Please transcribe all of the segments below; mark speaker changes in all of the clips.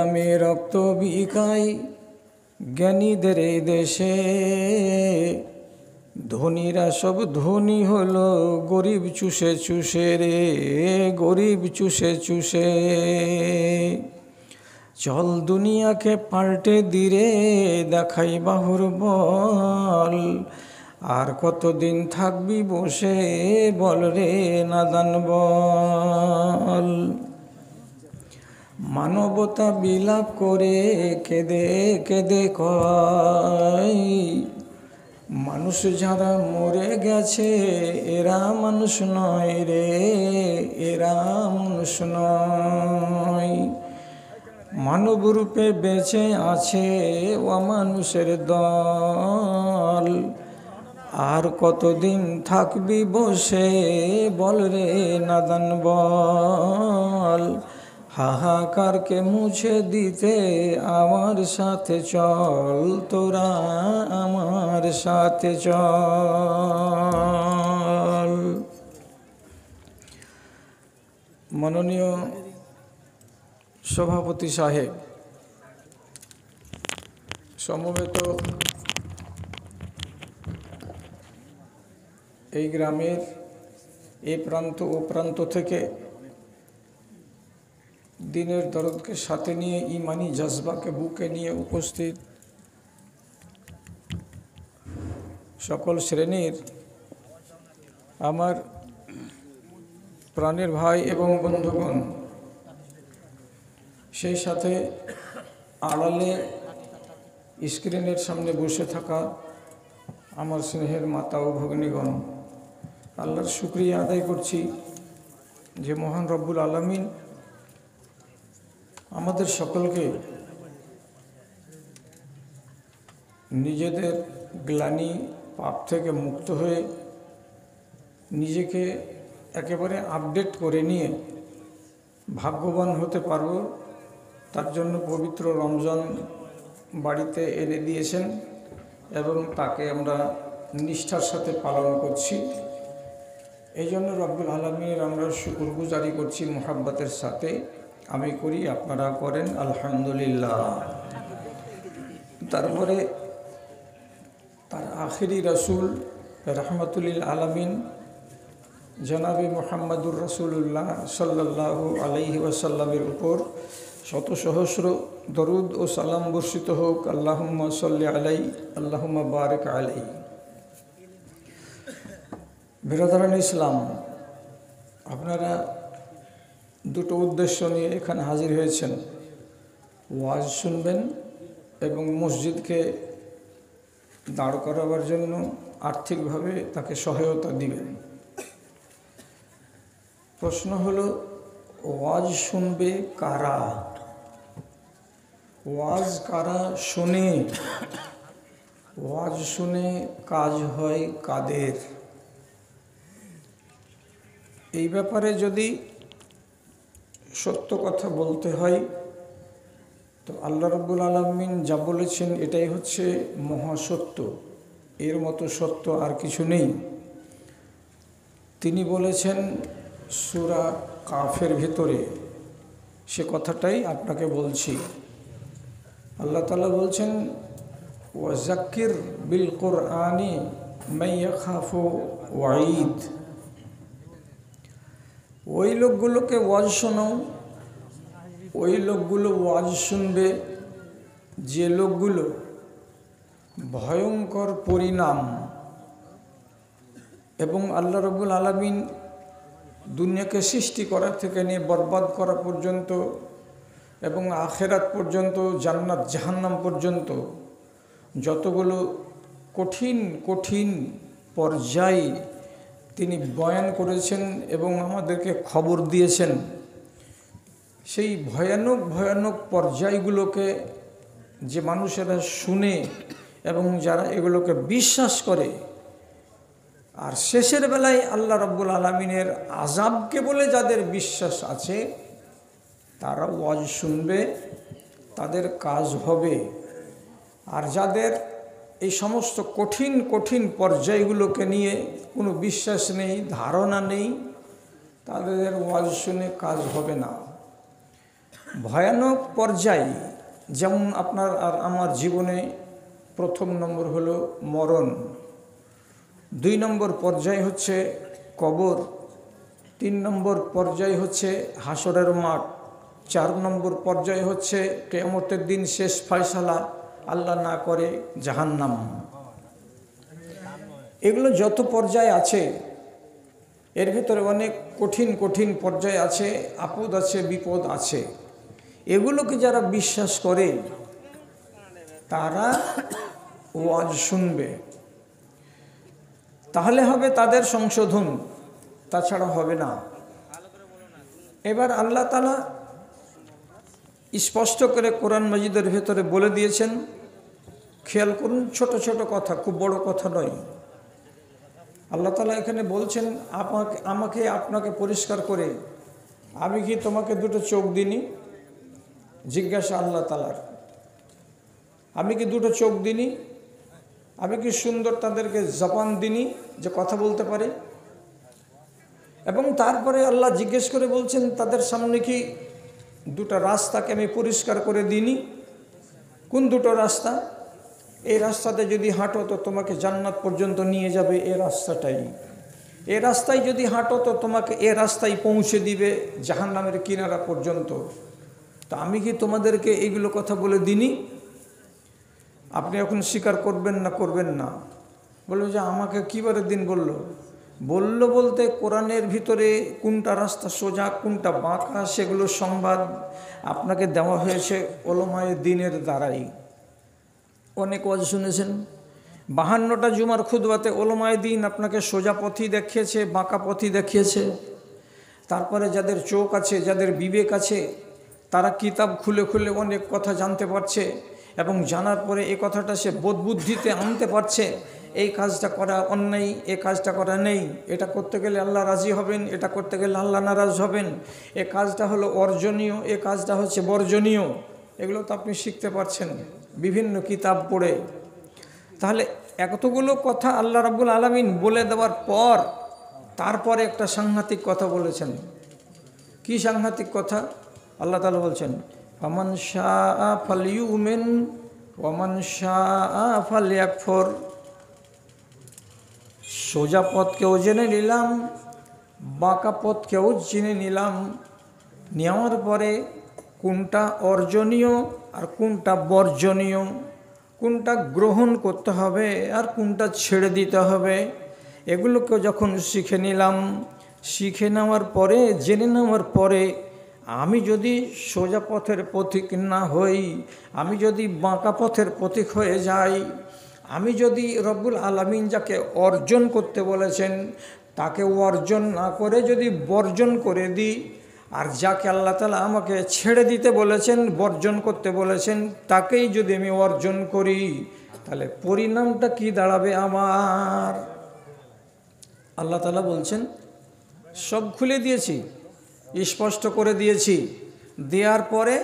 Speaker 1: আমি রক্ত বিকাই জ্ঞানীদের এই দেশে, ধনীরা সব ধনী হলো গরিব চুষে চুষে রে, গরিব চুষে চুষে। চল দুনিয়াকে পাল্টে দিরে, দেখাই বাহুর বল। আর কতদিন থাকবি বসে, বল রে নাদান বল। মানবতা বিলাপ করে কেঁদে কেঁদে কয়, মানুষ যারা মরে গেছে এরা মানুষ নয় রে, এরা মানুষ নয়। মানব রূপে বেঁচে আছে অমানুষের দল। আর কতদিন থাকবি বসে, বল রে নাদান বল। হাহাকারকে মুছে দিতে আমার সাথে চল, তোরা আমার সাথে চল। মাননীয় সভাপতি সাহেব, সমবেত এই গ্রামের এই প্রান্ত ও প্রান্ত থেকে দিনের দরদকে সাথে নিয়ে ইমানি জজবাকে বুকে নিয়ে উপস্থিত সকল শ্রেণীর আমার প্রাণের ভাই এবং বন্ধুগণ, সেই সাথে আড়ালে স্ক্রিনের সামনে বসে থাকা আমার স্নেহের মাতা ও ভগ্নীগণ, আল্লাহর শুকরিয়া আদায় করছি যে মহান রব্বুল আলামিন আমাদের সকলকে নিজেদের গ্লানি পাপ থেকে মুক্ত হয়ে নিজেকে একেবারে আপডেট করে নিয়ে ভাগ্যবান হতে পারব, তার জন্য পবিত্র রমজান বাড়িতে এনে দিয়েছেন এবং তাকে আমরা নিষ্ঠার সাথে পালন করছি। এই জন্য রব্বুল আলামিনের আমরা শুকরগুজারি করছি মুহাব্বতের সাথে। আমি করি, আপনারা করেন, আলহামদুলিল্লাহ। তারপরে তার আখিরি রাসূল রাহমাতুল আলামিন জনাবে মুহাম্মদুর রাসূলুল্লাহ সাল্লাল্লাহু আলাইহি ওয়াসাল্লামের উপর শত সহস্র দরুদ ও সালাম বর্ষিত হোক। আল্লাহুম্মা সাল্লি আলাইহি, আল্লাহুম্মা বারিক আলাইহি। বিরাদরান ইসলাম, আপনারা দুটো উদ্দেশ্য নিয়ে এখানে হাজির হয়েছেন। ওয়াজ শুনবেন এবং মসজিদকে দাঁড় করাবার জন্য আর্থিকভাবে তাকে সহায়তা দিবেন। প্রশ্ন হলো, ওয়াজ শুনবে কারা? ওয়াজ কারা শুনে? ওয়াজ শুনে কাজ হয় কাদের? এই ব্যাপারে যদি সত্য কথা বলতে হয় তো আল্লাহ রাব্বুল আলামিন যা বলেছেন এটাই হচ্ছে মহাসত্য, এর মতো সত্য আর কিছু নেই। তিনি বলেছেন সূরা কাফের ভিতরে, সে কথাটাই আপনাকে বলছি। আল্লাহ তাআলা বলছেন, ওয়াজাক্কির বিল কুরআনি মান ইয়াখাফু ওয়াঈদ। ওই লোকগুলোকে ওয়াজ শোনাও, ওই লোকগুলো ওয়াজ শুনবে যে লোকগুলো ভয়ঙ্কর পরিণাম এবং আল্লাহ রাব্বুল আলামিন দুনিয়াকে সৃষ্টি করা থেকে নিয়ে বরবাদ করা পর্যন্ত এবং আখেরাত পর্যন্ত, জান্নাত জাহান্নাম পর্যন্ত যতগুলো কঠিন কঠিন পর্যায় তিনি বয়ান করেছেন এবং আমাদেরকে খবর দিয়েছেন, সেই ভয়ানক ভয়ানক পর্যায়গুলোকে যে মানুষেরা শুনে এবং যারা এগুলোকে বিশ্বাস করে, আর শেষের বেলায় আল্লাহ রাব্বুল আলামিনের আযাবকে বলে যাদের বিশ্বাস আছে, তারা ওয়াজ শুনবে, তাদের কাজ হবে। আর যাদের এই সমস্ত কঠিন কঠিন পর্যায়গুলোকে নিয়ে কোনো বিশ্বাস নেই, ধারণা নেই, তাদের ওয়াজ শুনে কাজ হবে না। ভয়ানক পর্যায়, যেমন আপনার আর আমার জীবনে প্রথম নম্বর হলো মরণ, 2 নম্বর পর্যায় হচ্ছে কবর, 3 নম্বর পর্যায় হচ্ছে হাসরের মাঠ, 4 নম্বর পর্যায় হচ্ছে কিয়ামতের দিন শেষ ফয়সালা, আল্লাহ না করে জাহান্নাম। এগুলো যত পর্যায় আছে এর ভিতরে অনেক কঠিন কঠিন পর্যায় আছে, আপদ আছে, বিপদ আছে। এগুলোকে যারা বিশ্বাস করে তারা ওয়াজ শুনবে, তাহলে হবে তাদের সংশোধন, তাছাড়া হবে না। এবার আল্লাহ তাআলা স্পষ্ট করে কোরআন মাজিদের ভেতরে বলে দিয়েছেন, খেয়াল করুন, ছোট ছোট কথা, খুব বড় কথা নয়। আল্লাহ তাআলা এখানে বলছেন, আমাকে আপনাকে পরিষ্কার করে, আমি কি তোমাকে 2টো চোখ দিনি? জিজ্ঞাসা আল্লাহ তাআলার, আমি কি 2টো চোখ দিনি? আমি কি সুন্দর তাদেরকে জবান দিনি যে কথা বলতে পারে? এবং তারপরে আল্লাহ জিজ্ঞেস করে বলছেন, তাদের সামনে কি 2টা রাস্তাকে আমি পরিষ্কার করে দিইনি? কোন 2টো রাস্তা? এই রাস্তাতে যদি হাঁটো তো তোমাকে জান্নাত পর্যন্ত নিয়ে যাবে, এই রাস্তাটাই। এই রাস্তায় যদি হাঁটো তো তোমাকে এই রাস্তায় পৌঁছে দিবে জাহান্নামের কিনারা পর্যন্ত। তো আমি কি তোমাদেরকে এইগুলো কথা বলে দিইনি? আপনি এখন স্বীকার করবেন না করবেন না? বললো যে আমাকে কিবারে দিন বলল বলতে কোরআনের ভিতরে কোনটা রাস্তা সোজা কোনটা বাঁকা সেগুলো সংবাদ আপনাকে দেওয়া হয়েছে ওলামায়ে দ্বীনের দ্বারাই। অনেক ওয়াজ শুনেছেন, 52টা জুমার খুতবাতে ওলামায়ে দ্বীন আপনাকে সোজা পথই দেখিয়েছে, বাঁকা পথই দেখিয়েছে। তারপরে যাদের চোখ আছে, যাদের বিবেক আছে, তারা কিতাব খুলে খুলে অনেক কথা জানতে পারছে, এবং জানার পরে এই কথাটা সে বোধবুদ্ধিতে আনতে পারছে, এই কাজটা করা অন্যায়, এই কাজটা করা নেই, এটা করতে গেলে আল্লাহ রাজি হবেন, এটা করতে গেলে আল্লাহ নারাজ হবেন, এ কাজটা হলো অর্জনীয়, এ কাজটা হচ্ছে বর্জনীয়। এগুলো তো আপনি শিখতে পারছেন বিভিন্ন কিতাব পড়ে। তাহলে এতগুলো কথা আল্লাহ রাব্বুল আলামিন বলে দেওয়ার পর তারপরে একটা সাংঘাতিক কথা বলেছেন। কি সাংঘাতিক কথা? আল্লাহ তাআলা বলছেন, ফামান শাআ ফালইউমিন ওয়ামান শাআ ফালইয়াকফুর। সোজা পথকেও জেনে নিলাম, বাঁকা পথকেও জেনে নিলাম, নেওয়ার পরে কোনটা অর্জনীয় আর কোনটা বর্জনীয়, কোনটা গ্রহণ করতে হবে আর কোনটা ছেড়ে দিতে হবে, এগুলোকে যখন শিখে নিলাম, শিখে নেওয়ার পরে, জেনে নেওয়ার পরে আমি যদি সোজা পথের পথিক না হই, আমি যদি বাঁকা পথের পথিক হয়ে যাই, আমি যদি রব্বুল আলামিন যাকে অর্জন করতে বলেছেন তাকে অর্জন না করে যদি বর্জন করে দিই, আর যাকে আল্লাহ তাআলা আমাকে ছেড়ে দিতে বলেছেন, বর্জন করতে বলেছেন, তাকেই যদি আমি অর্জন করি, তাহলে পরিণামটা কি দাঁড়াবে আমার? আল্লাহ তাআলা বলছেন, সব খুলে দিয়েছি, স্পষ্ট করে দিয়েছি। দেওয়ার পরে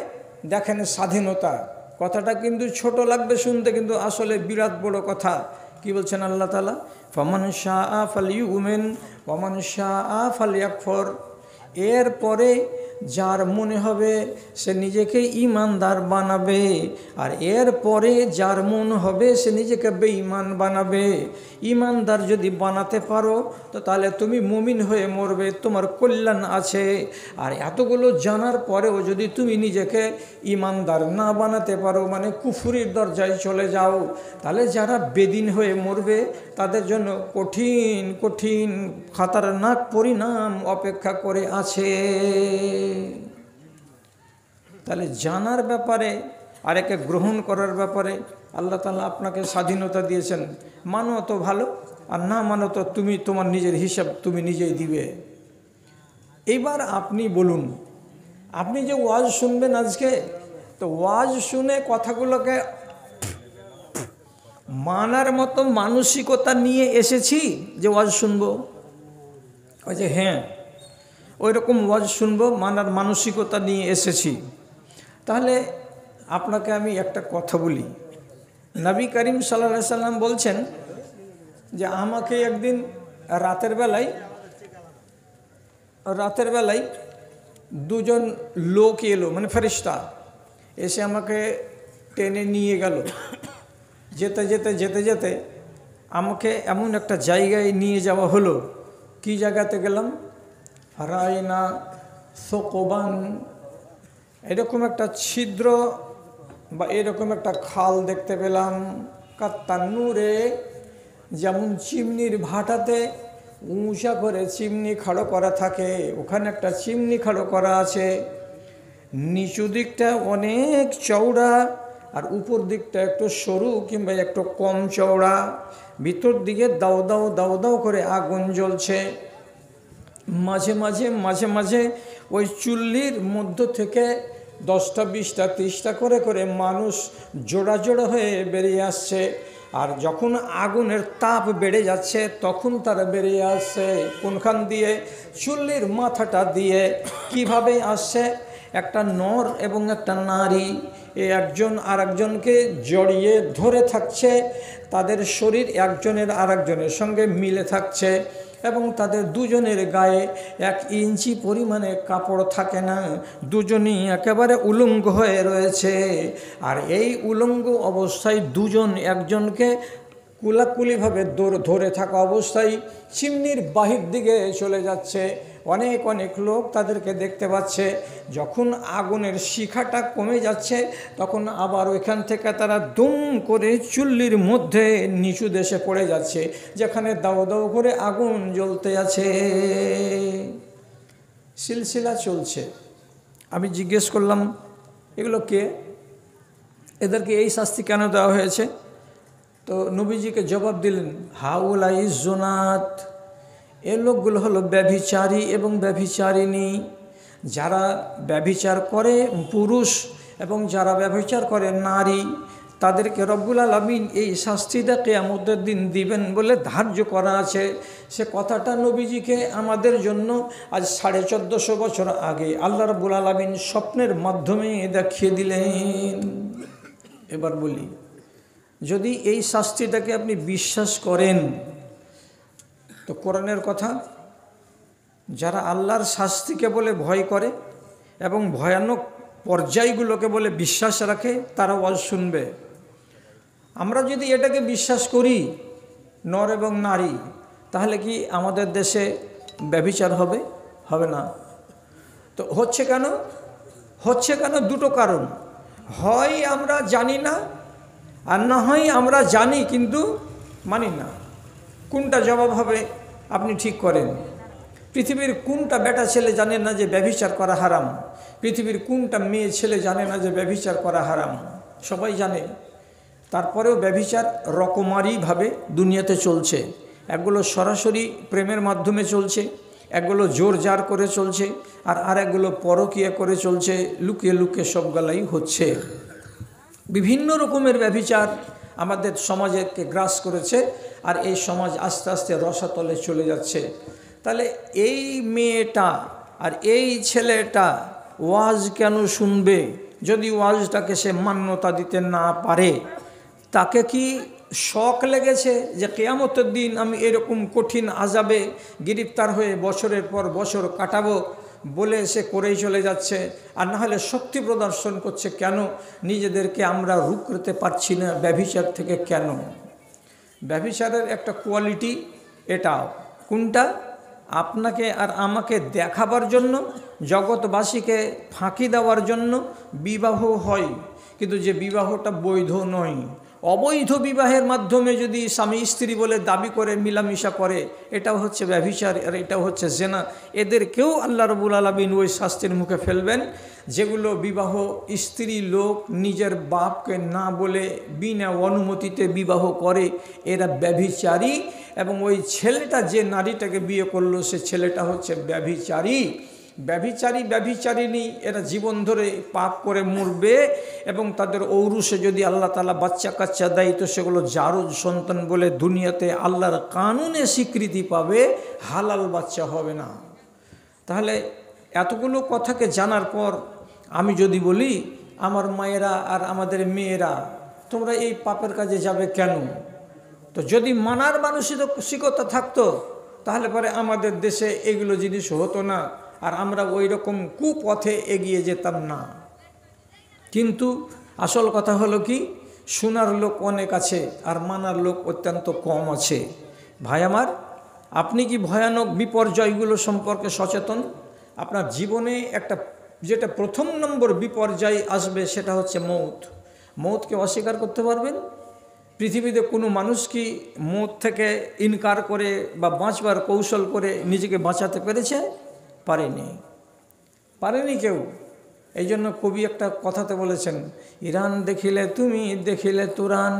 Speaker 1: দেখেন স্বাধীনতা, কথাটা কিন্তু ছোট লাগবে শুনতে, কিন্তু আসলে বিরাট বড় কথা। কি বলছেন আল্লাহ তাআলা? ফামান শাআ ফালইউমিন ওয়ামান শাআ ফালইয়াকফুর। এরপরে যার মনে হবে সে নিজেকে ঈমানদার বানাবে, আর এরপরে যার মন হবে সে নিজেকে বেঈমান বানাবে। ঈমানদার যদি বানাতে পারো তো তাহলে তুমি মুমিন হয়ে মরবে, তোমার কল্যাণ আছে। আর এতগুলো জানার পরেও যদি তুমি নিজেকে ঈমানদার না বানাতে পারো, মানে কুফরির দরজায় চলে যাও, তাহলে যারা বেদিন হয়ে মরবে তাদের জন্য কঠিন কঠিন খতরনাক পরিণাম অপেক্ষা করে আছে। তাহলে জানার ব্যাপারে আর একে গ্রহণ করার ব্যাপারে আল্লাহ তাআলা আপনাকে স্বাধীনতা দিয়েছেন। মানো তো ভালো, আর না মানো তো তুমি তোমার নিজের হিসাব তুমি নিজেই দিবে। এইবার আপনি বলুন, আপনি যে ওয়াজ শুনবেন আজকে, তো ওয়াজ শুনে কথাগুলোকে মানার মতো মানসিকতা নিয়ে এসেছি যে ওয়াজ শুনবো? ওই যে হ্যাঁ, ওই রকম ওয়াজ শুনবো মানার মানসিকতা নিয়ে এসেছি। তাহলে আপনাকে আমি একটা কথা বলি, নবী করিম সাল্লাল্লাহু আলাইহি সাল্লাম বলছেন যে আমাকে একদিন রাতের বেলায় দুজন লোক এলো, মানে ফেরেশতা এসে আমাকে টেনে নিয়ে গেল। যেতে যেতে যেতে যেতে আমাকে এমন একটা জায়গায় নিয়ে যাওয়া হলো। কি জায়গাতে গেলাম? রায়না সোকোবান, এরকম একটা ছিদ্র বা এরকম একটা খাল দেখতে পেলাম। কাত্তান্নুরে, যেমন চিমনির ভাটাতে উঁচা করে চিমনি খাড়ো করা থাকে, ওখানে একটা চিমনি খাড়ো করা আছে। নিচু দিকটা অনেক চওড়া আর উপর দিকটা একটু সরু কিংবা একটু কম চওড়া। ভিতর দিকে দাও দাও দাও দাও করে আগুন জ্বলছে। মাঝে মাঝে মাঝে মাঝে ওই চুল্লির মধ্য থেকে 10টা 20টা 30টা করে করে মানুষ জোড়া জোড়া হয়ে বেরিয়ে আসছে। আর যখন আগুনের তাপ বেড়ে যাচ্ছে তখন তারা বেরিয়ে আসছে। কোনখান দিয়ে? চুল্লির মাথাটা দিয়ে। কিভাবে আসছে? একটা নর এবং একটা নারী, এই একজন আর একজনকে জড়িয়ে ধরে থাকছে। তাদের শরীর একজনের আর একজনের সঙ্গে মিলে থাকছে এবং তাদের দুজনের গায়ে 1 ইঞ্চি পরিমাণে কাপড় থাকে না। দুজনই একেবারে উলঙ্গ হয়ে রয়েছে। আর এই উলঙ্গ অবস্থায় দুজন একজনকে কুলাকুলিভাবে ধরে থাকা অবস্থায় চিমনির বাহির দিকে চলে যাচ্ছে। অনেক অনেক লোক তাদেরকে দেখতে পাচ্ছে। যখন আগুনের শিখাটা কমে যাচ্ছে তখন আবার ওইখান থেকে তারা দুম করে চুল্লির মধ্যে নিচু দেশে পড়ে যাচ্ছে, যেখানে দাও দাও করে আগুন জ্বলতে আছে। সিলসিলা চলছে। আমি জিজ্ঞেস করলাম, এগুলো কে? এদেরকে এই শাস্তি কেন দেওয়া হয়েছে? তো নবীজিকে জবাব দিলেন, হাউলাই জোনাত, এ লোকগুলো হলো ব্যভিচারী এবং ব্যভিচারিণী। যারা ব্যভিচার করে পুরুষ এবং যারা ব্যভিচার করে নারী, তাদেরকে রব্বুল আলামিন এই শাস্তিটা কিয়ামতের দিন দিবেন বলে ধার্য করা আছে। সে কথাটা নবীজিকে আমাদের জন্য আজ 1450 বছর আগে আল্লাহ রব্বুল আলামিন স্বপ্নের মাধ্যমে দেখিয়ে দিলেন। এবার বলি, যদি এই শাস্তিটাকে আপনি বিশ্বাস করেন তো কোরআনের কথা, যারা আল্লাহর শাস্তিকে বলে ভয় করে এবং ভয়ানক পর্যায়গুলোকে বলে বিশ্বাস রাখে, তারা ওয়াজ শুনবে। আমরা যদি এটাকে বিশ্বাস করি, নর এবং নারী, তাহলে কি আমাদের দেশে ব্যভিচার হবে? হবে না। তো হচ্ছে কেন? হচ্ছে কেন? দুটো কারণ। হয় আমরা জানি না, আর না হয় আমরা জানি কিন্তু মানি না। কোনটা জবাব হবে আপনি ঠিক করেন। পৃথিবীর কোনটা বেটা ছেলে জানে না যে ব্যভিচার করা হারাম? পৃথিবীর কোনটা মেয়ে ছেলে জানে না যে ব্যভিচার করা হারাম? সবাই জানে। তারপরেও ব্যভিচার রকমারিভাবে দুনিয়াতে চলছে। একগুলো সরাসরি প্রেমের মাধ্যমে চলছে, একগুলো জোর জার করে চলছে, আর একগুলো পরকীয়া করে চলছে। লুকিয়ে লুকিয়ে সবগুলাই হচ্ছে। বিভিন্ন রকমের ব্যভিচার আমাদের সমাজকে গ্রাস করেছে, আর এই সমাজ আস্তে আস্তে রসাতলে চলে যাচ্ছে। তাহলে এই মেয়েটা আর এই ছেলেটা ওয়াজ কেন শুনবে যদি ওয়াজটাকে সে মান্যতা দিতে না পারে? তাকে কি শখ লেগেছে যে কিয়ামতের দিন আমি এরকম কঠিন আযাবে গ্রেফতার হয়ে বছরের পর বছর কাটাবো বলে সে করেই চলে যাচ্ছে? আর না হলে শক্তি প্রদর্শন করছে কেন? নিজেদেরকে আমরা রুখতে পারছি না ব্যভিচার থেকে কেন? ব্যভিচারের একটা কোয়ালিটি এটাও। কোনটা? আপনাকে আর আমাকে দেখাবার জন্য, জগৎবাসীকে ফাঁকি দেওয়ার জন্য বিবাহ হয়, কিন্তু যে বিবাহটা বৈধ নয়। অবৈধ বিবাহের মাধ্যমে যদি স্বামী স্ত্রী বলে দাবি করে মিলামিশা করে, এটাও হচ্ছে ব্যভিচার, আর এটাও হচ্ছে জেনা। এদেরকেও আল্লাহ রাব্বুল আলামিন ওই শাস্তির মুখে ফেলবেন। যেগুলো বিবাহ স্ত্রী লোক নিজের বাপকে না বলে বিনা অনুমতিতে বিবাহ করে, এরা ব্যভিচারী। এবং ওই ছেলেটা যে নারীটাকে বিয়ে করলো সে ছেলেটা হচ্ছে ব্যভিচারী। ব্যভিচারিণী এরা জীবন ধরে পাপ করে মরবে, এবং তাদের ঔরসে যদি আল্লাহ তাআলা বাচ্চা কাচ্চা দেয় তো সেগুলো জারজ সন্তান বলে দুনিয়াতে আল্লাহর কানুনে স্বীকৃতি পাবে, হালাল বাচ্চা হবে না। তাহলে এতগুলো কথাকে জানার পর আমি যদি বলি, আমার মায়েরা আর আমাদের মেয়েরা তোমরা এই পাপের কাজে যাবে কেন? তো যদি মানার মানসিকতা থাকতো তাহলে পরে আমাদের দেশে এগুলো জিনিস হতো না। আর আমরা ওই রকম কুপথে এগিয়ে যেতাম না। কিন্তু আসল কথা হলো কি, শোনার লোক অনেক আছে আর মানার লোক অত্যন্ত কম আছে। ভাই আমার, আপনি কি ভয়ানক বিপর্যয়গুলো সম্পর্কে সচেতন? আপনার জীবনে একটা যেটা প্রথম নম্বর বিপর্যয় আসবে সেটা হচ্ছে মৌত। মৌতকে অস্বীকার করতে পারবেন? পৃথিবীতে কোনো মানুষ কি মৌত থেকে ইনকার করে বা বাঁচবার কৌশল করে নিজেকে বাঁচাতে পেরেছে? পারেনি কেউ। এই জন্য কবি একটা কথাতে বলেছেন, ইরান দেখিলে তুমি দেখিলে তুরান,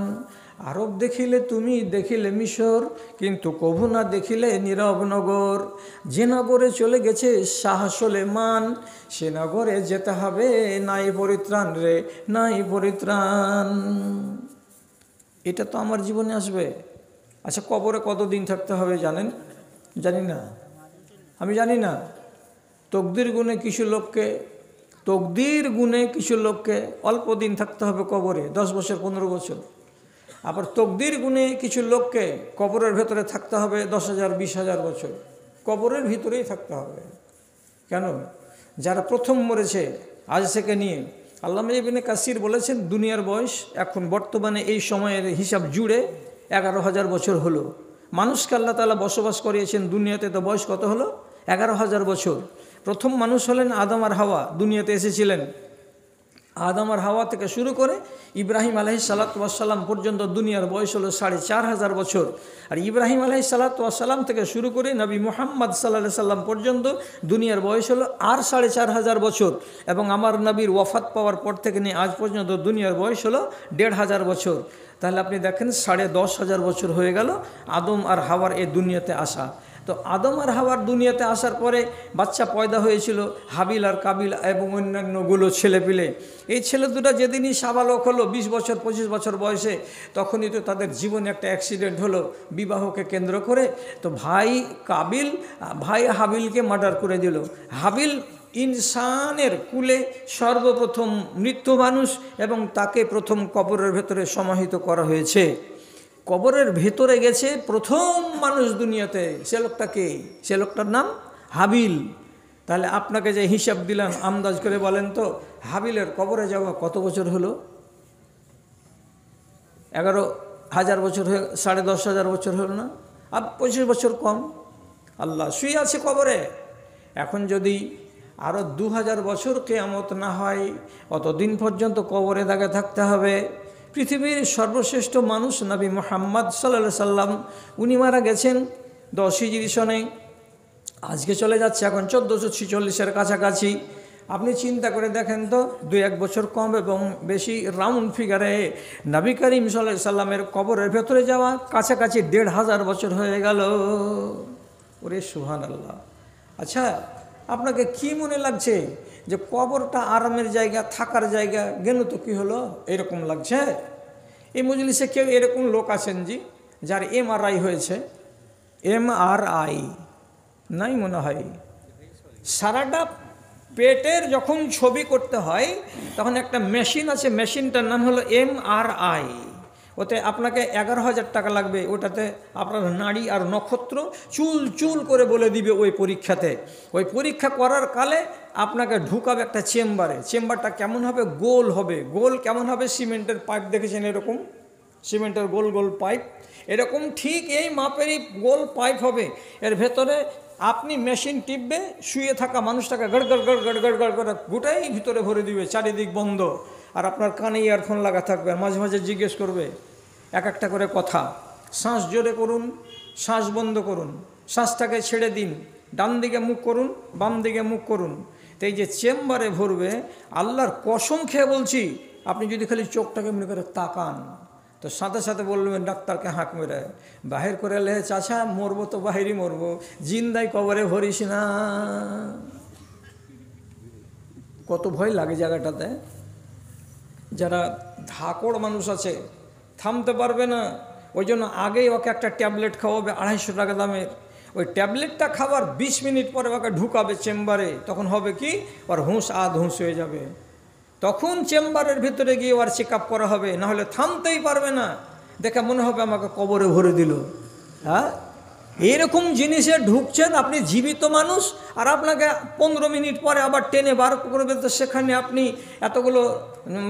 Speaker 1: আরব দেখিলে তুমি দেখিলে মিশর, কিন্তু কভু না দেখিলে নীরব নগর। যে নগরে চলে গেছে শাহ সুলেমান, সে নগরে যেতে হবে নাই পরিত্রাণ রে, নাই পরিত্রাণ। এটা তো আমার জীবনে আসবে। আচ্ছা, কবরে কতদিন থাকতে হবে জানেন? জানি না, আমি জানি না। তকদির গুণে কিছু লোককে অল্প দিন থাকতে হবে কবরে, 10 বছর 15 বছর। আবার তকদির গুণে কিছু লোককে কবরের ভেতরে থাকতে হবে 10,000 20,000 বছর। কবরের ভিতরেই থাকতে হবে। কেন? যারা প্রথম মরেছে আজ থেকে নিয়ে, আল্লামা ইবনে কাসির বলেছেন দুনিয়ার বয়স এখন বর্তমানে এই সময়ের হিসাব জুড়ে 11,000 বছর হলো। মানুষকে আল্লাহ তাআলা বসবাস করিয়েছেন দুনিয়াতে, তো বয়স কত হলো? 11,000 বছর। প্রথম মানুষ হলেন আদম আর হাওয়া, দুনিয়াতে এসেছিলেন। আদম আর হাওয়া থেকে শুরু করে ইব্রাহিম আলাইহিসসালাম পর্যন্ত দুনিয়ার বয়স হলো 4,500 বছর। আর ইব্রাহিম আলাইহিসসালাম থেকে শুরু করে নবী মুহাম্মদ সাল্লাল্লাহু আলাইহি সাল্লাম পর্যন্ত দুনিয়ার বয়স হলো আর 4,500 বছর। এবং আমার নবীর ওয়াফাত পাওয়ার পর থেকে নিয়ে আজ পর্যন্ত দুনিয়ার বয়স হলো 1,500 বছর। তাহলে আপনি দেখেন 10,500 বছর হয়ে গেল আদম আর হাওয়ার এই দুনিয়াতে আসা। তো আদম আর হাওয়ার দুনিয়াতে আসার পরে বাচ্চা পয়দা হয়েছিল, হাবিল আর কাবিল এবং অন্যান্যগুলো ছেলেপিলে। এই ছেলে দুটা যেদিনই সাবালক হলো 20 বছর 25 বছর বয়সে, তখনই তো তাদের জীবনে একটা অ্যাক্সিডেন্ট হলো বিবাহকে কেন্দ্র করে। তো ভাই হাবিলকে মার্ডার করে দিল। হাবিল ইনসানের কুলে সর্বপ্রথম মৃত্যু মানুষ এবং তাকে প্রথম কবরের ভেতরে সমাহিত করা হয়েছে। কবরের ভেতরে গেছে প্রথম মানুষ দুনিয়াতে, সে লোকটাকে, সে লোকটার নাম হাবিল। তাহলে আপনাকে যে হিসাব দিলাম আন্দাজ করে বলেন তো, হাবিলের কবরে যাওয়া কত বছর হলো? 11,000 বছর হয়ে 10,500 বছর হলো না? আর 25 বছর কম। আল্লাহ শুয়ে আছে কবরে। এখন যদি আরও 2,000 বছর কিয়ামত না হয়, অতদিন পর্যন্ত কবরে দাগে থাকতে হবে। পৃথিবীর সর্বশ্রেষ্ঠ মানুষ নবী মুহাম্মদ সাল্লাল্লাহু আলাইহি সাল্লাম, উনি মারা গেছেন 10 হিজরি সনে। আজকে চলে যাচ্ছে এখন 1446-এর কাছাকাছি। আপনি চিন্তা করে দেখেন তো, 2-1 বছর কম এবং বেশি রাউন্ড ফিগারে নবী করিম সাল্লাল্লাহু আলাইহি সাল্লামের কবরের ভেতরে যাওয়া কাছাকাছি 1,500 বছর হয়ে গেল। ওরে সুবহানাল্লাহ। আচ্ছা, আপনাকে কি মনে লাগছে যে কবরটা আরামের জায়গা, থাকার জায়গা? গেল তো কি হলো, এরকম লাগছে? এই মজলিসে কেউ এরকম লোক আছেন জি যার MRI হয়েছে? MRI নাই মনে হয়। সারাটা পেটের যখন ছবি করতে হয় তখন একটা মেশিন আছে, মেশিনটার নাম হলো MRI। ওতে আপনাকে 11,000 টাকা লাগবে। ওটাতে আপনার নাড়ি আর নক্ষত্র চুল চুল করে বলে দিবে ওই পরীক্ষাতে। ওই পরীক্ষা করার কালে আপনাকে ঢুকাবে একটা চেম্বারে। চেম্বারটা কেমন হবে? গোল হবে। গোল কেমন হবে? সিমেন্টের পাইপ দেখেছেন এরকম, সিমেন্টের গোল গোল পাইপ, এরকম ঠিক এই মাপেরই গোল পাইপ হবে। এর ভেতরে আপনি মেশিন টিপবে, শুয়ে থাকা মানুষটাকে গড় গড় গড় গড় গড় গড় করে গোটাই ভিতরে ভরে দিবে, চারিদিক বন্ধ। আর আপনার কানে ইয়ারফোন লাগা থাকবে, আর মাঝে মাঝে জিজ্ঞেস করবে এক একটা করে কথা। শ্বাস জোরে করুন, শ্বাস বন্ধ করুন, শ্বাসটাকে ছেড়ে দিন, ডান দিকে মুখ করুন, বাম দিকে মুখ করুন। তো এই যে চেম্বারে ভরবে, আল্লাহর কসম খেয়ে বলছি, আপনি যদি খালি চোখটাকে মনে করে তাকান তো সাথে সাথে বলবেন ডাক্তারকে হাঁক মেরে বাহির করে লে, চাচা মরবো তো বাহিরই মরবো, জিন্দাই কবরে ভরিস না। কত ভয় লাগে জায়গাটাতে। যারা ধাকড় মানুষ আছে থামতে পারবে না, ওই জন্য আগেই ওকে একটা ট্যাবলেট খাওয়াবে 250 টাকা দামের। ওই ট্যাবলেটটা খাবার 20 মিনিট পরে ওকে ঢুকাবে চেম্বারে। তখন হবে কি, ওর হুঁশ হুঁশ হয়ে যাবে। তখন চেম্বারের ভিতরে গিয়ে ওর চেক আপ করা হবে, নাহলে থামতেই পারবে না। দেখে মনে হবে আমাকে কবরে ভরে দিল। হ্যাঁ, এরকম জিনিসে ঢুকছেন, আপনি জীবিত মানুষ, আর আপনাকে 15 মিনিট পরে আবার টেনে বার করবে, তো সেখানে আপনি এতগুলো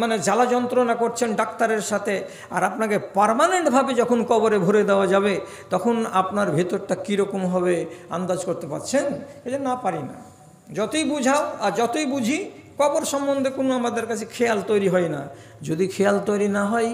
Speaker 1: মানে জ্বালা যন্ত্রণা করছেন ডাক্তারের সাথে, আর আপনাকে পার্মানেন্টভাবে যখন কবরে ভরে দেওয়া যাবে তখন আপনার ভেতরটা কীরকম হবে আন্দাজ করতে পারছেন? এই যে না পারি না, যতই বুঝাও আর যতই বুঝি কবর সম্বন্ধে কোনো আমাদের কাছে খেয়াল তৈরি হয় না। যদি খেয়াল তৈরি না হয়